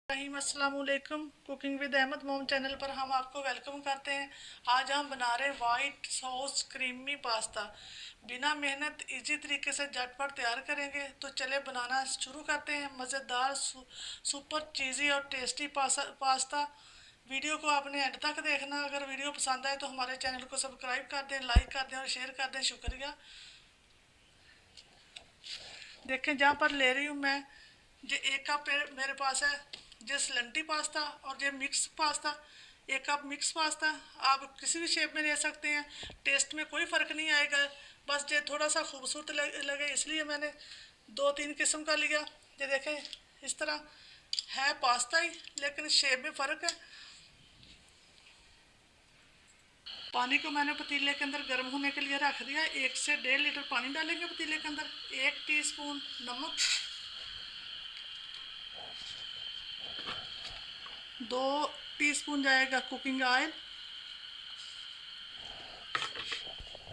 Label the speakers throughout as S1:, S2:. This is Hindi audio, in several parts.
S1: अस्सलामुअलैकुम। कुकिंग विद अहमद मोम चैनल पर हम आपको वेलकम करते हैं। आज हम बना रहे वाइट सॉस क्रीमी पास्ता। बिना मेहनत इजी तरीके से झटपट तैयार करेंगे। तो चले बनाना शुरू करते हैं। मज़ेदार सुपर चीज़ी और टेस्टी पास्ता। वीडियो को आपने एंड तक देखना। अगर वीडियो पसंद आए तो हमारे चैनल को सब्सक्राइब कर दें, लाइक कर दें और शेयर कर दें। शुक्रिया। देखें, जहाँ पर ले रही हूँ मैं, जो एक कप मेरे पास है जो स्लंटी पास्ता और जो मिक्स पास्ता। एक कप मिक्स पास्ता आप किसी भी शेप में ले सकते हैं, टेस्ट में कोई फ़र्क नहीं आएगा। बस जो थोड़ा सा खूबसूरत लगे इसलिए मैंने दो तीन किस्म का लिया। ये देखें, इस तरह है पास्ता ही, लेकिन शेप में फ़र्क है। पानी को मैंने पतीले के अंदर गर्म होने के लिए रख दिया। 1 से 1.5 लीटर पानी डालेंगे पतीले के अंदर। 1 टीस्पून नमक, 2 टीस्पून जाएगा कुकिंग ऑयल।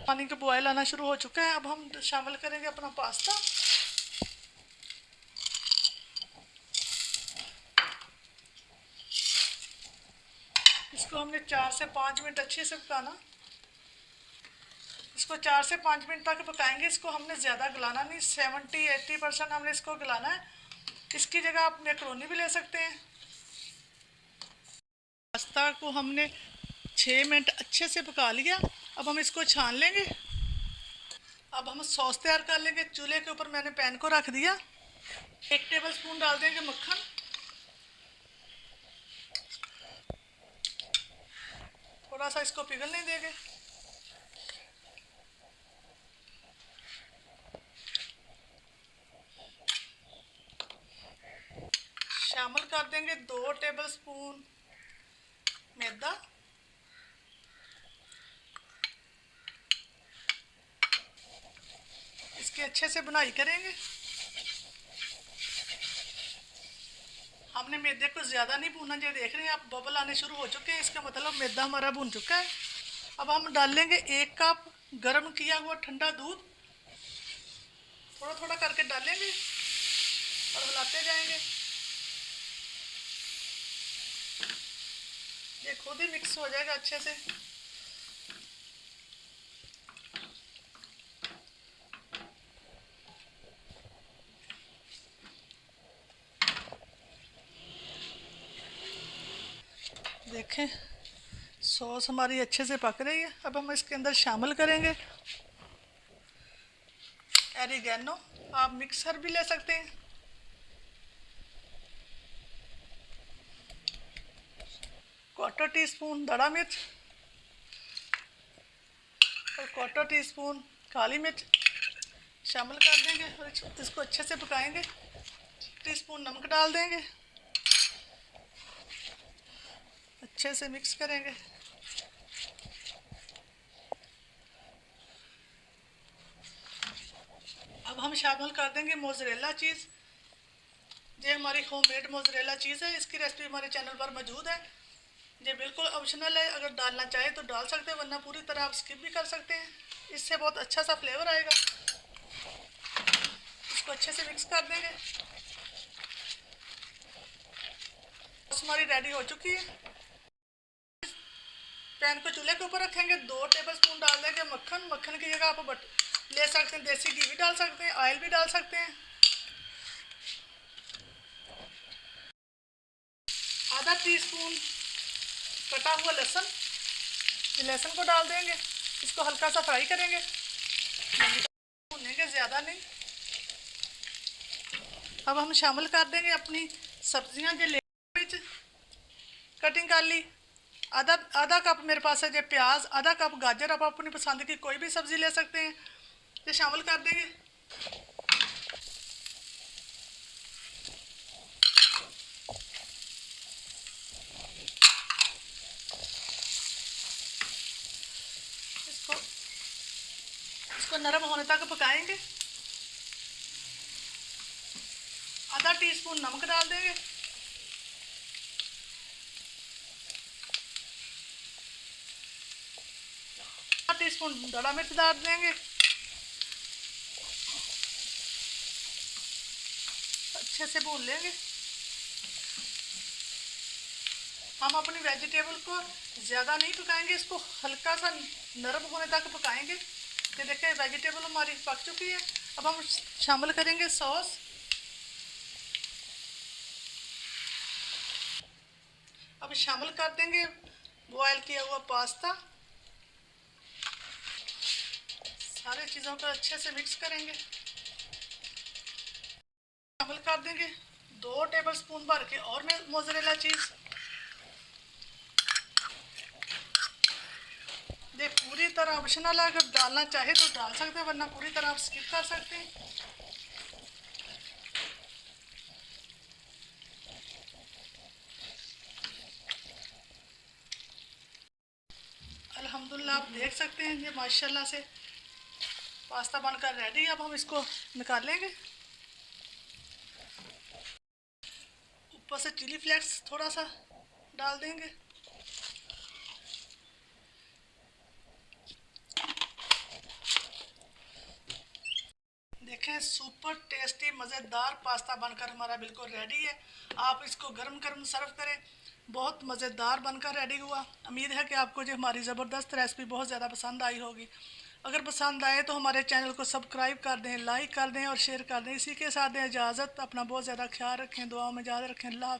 S1: पानी का बॉयल आना शुरू हो चुका है। अब हम शामिल करेंगे अपना पास्ता। इसको हमने 4 से 5 मिनट अच्छे से पकाना। इसको 4 से 5 मिनट तक पकाएंगे। इसको हमने ज़्यादा गलाना नहीं, 70-80% हमने इसको गलाना है। इसकी जगह आप मैक्रोनी भी ले सकते हैं। पास्ता को हमने 6 मिनट अच्छे से पका लिया। अब हम इसको छान लेंगे। अब हम सॉस तैयार कर लेंगे। चूल्हे के ऊपर मैंने पैन को रख दिया। 1 टेबल स्पून डाल देंगे मक्खन। थोड़ा सा इसको पिघलने देंगे। शामिल कर देंगे 2 टेबल स्पून मैदा। इसकी अच्छे से बुनाई करेंगे। हमने मैदे को ज़्यादा नहीं भूना। जो देख रहे हैं आप, बबल आने शुरू हो चुके हैं, इसका मतलब मैदा हमारा भून चुका है। अब हम डालेंगे 1 कप गर्म किया हुआ ठंडा दूध। थोड़ा थोड़ा करके डालेंगे और हिलाते जाएंगे। ये खुद ही मिक्स हो जाएगा अच्छे से। देखें, सॉस हमारी अच्छे से पक रही है। अब हम इसके अंदर शामिल करेंगे एरिगेनो। आप मिक्सर भी ले सकते हैं। क्वार्टर टीस्पून दड़ा मिर्च और क्वार्टर टीस्पून काली मिर्च शामिल कर देंगे और इसको अच्छे से पकाएंगे। टीस्पून नमक डाल देंगे, अच्छे से मिक्स करेंगे। अब हम शामिल कर देंगे मोज़रेला चीज़। ये हमारी होममेड मोज़रेला चीज़ है। इसकी रेसिपी हमारे चैनल पर मौजूद है। ये बिल्कुल ऑप्शनल है, अगर डालना चाहे तो डाल सकते हैं, वरना पूरी तरह आप स्किप भी कर सकते हैं। इससे बहुत अच्छा सा फ्लेवर आएगा। इसको अच्छे से मिक्स कर देंगे। हमारी रेडी हो चुकी है। पैन को चूल्हे के ऊपर रखेंगे। 2 टेबल स्पून डाल देंगे मक्खन। मक्खन की जगह आप ले सकते हैं, देसी घी भी डाल सकते हैं, ऑयल भी डाल सकते हैं। आधा टीस्पून कटा हुआ लहसुन। लहसुन को डाल देंगे। इसको हल्का सा फ्राई करेंगे, भूनेंगे, ज़्यादा नहीं। अब हम शामिल कर देंगे अपनी सब्जियां जो मिर्च कटिंग कर ली। आधा आधा कप मेरे पास है जो प्याज, आधा कप गाजर। आप अपनी पसंद की कोई भी सब्ज़ी ले सकते हैं। ये शामिल कर देंगे। इसको इसको नरम होने तक पकाएंगे। आधा टीस्पून नमक डाल देंगे। आधा टीस्पून दड़ा मिर्च डाल देंगे। अच्छे से भून लेंगे। हम अपनी वेजिटेबल को ज़्यादा नहीं पकाएंगे, इसको हल्का सा नरम होने तक पकाएंगे। ये देखें वेजिटेबल हमारी पक चुकी है। अब हम शामिल करेंगे सॉस। अब शामिल कर देंगे बॉयल किया हुआ पास्ता। सारी चीज़ों को अच्छे से मिक्स करेंगे। शामिल कर देंगे 2 टेबलस्पून भर के और मोज़रेला चीज़। ये पूरी तरह ऑप्शनल है, अगर डालना चाहे तो डाल सकते हैं, वरना पूरी तरह आप स्किप कर सकते हैं। अल्हम्दुलिल्लाह आप देख सकते हैं ये माशाल्लाह से पास्ता बनकर रेडी है। अब हम इसको निकाल लेंगे। ऊपर से चिली फ्लेक्स थोड़ा सा डाल देंगे। देखें सुपर टेस्टी मज़ेदार पास्ता बनकर हमारा बिल्कुल रेडी है। आप इसको गर्म गर्म सर्व करें। बहुत मज़ेदार बनकर रेडी हुआ। उम्मीद है कि आपको जो हमारी ज़बरदस्त रेसिपी बहुत ज़्यादा पसंद आई होगी। अगर पसंद आए तो हमारे चैनल को सब्सक्राइब कर दें, लाइक कर दें और शेयर कर दें। इसी के साथ दें इजाज़त। अपना बहुत ज़्यादा ख्याल रखें, दुआओं में याद रखें। अल्लाह।